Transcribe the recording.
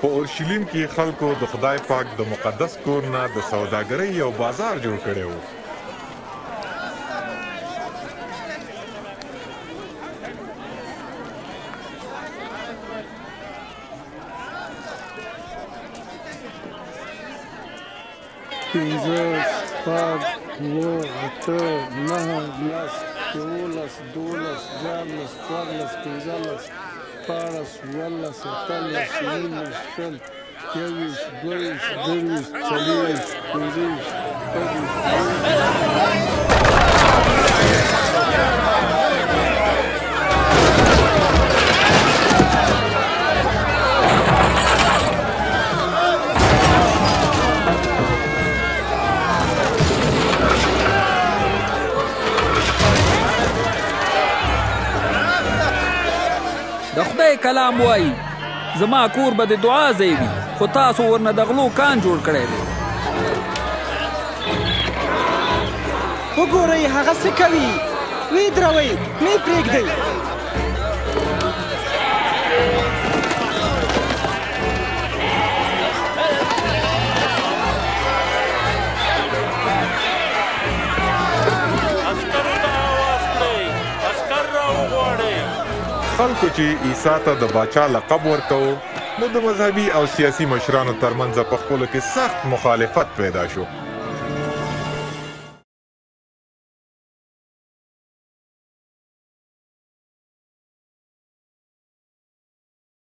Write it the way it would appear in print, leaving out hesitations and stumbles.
په اورشلیم کې خلکو د خدای پاک د مقدس کور نه د سوداګرۍ یو بازار جوړ کړی و. پنځه شپږ اووه اته نهه لس یولس دولس دیارلس څوارلس پنځلس شپاړس اوولس اتلس نولس شل یوویشت دوهویشت درېویشت څلېرویشت پنځهویشت د خدای کلام وایي زما کور به د دعا ځای وي خو تاسو ورنه د غلو کان جوړ کړی دی. وګورئ هغه څه کوي، ویې دروئ مې پرېږدئ. خلکو چې عیسی ته د باچا لقب ورکوه نو د مذهبي او سیاسي مشرانو ترمنځ په خپلو کې سخت مخالفت پیدا شو.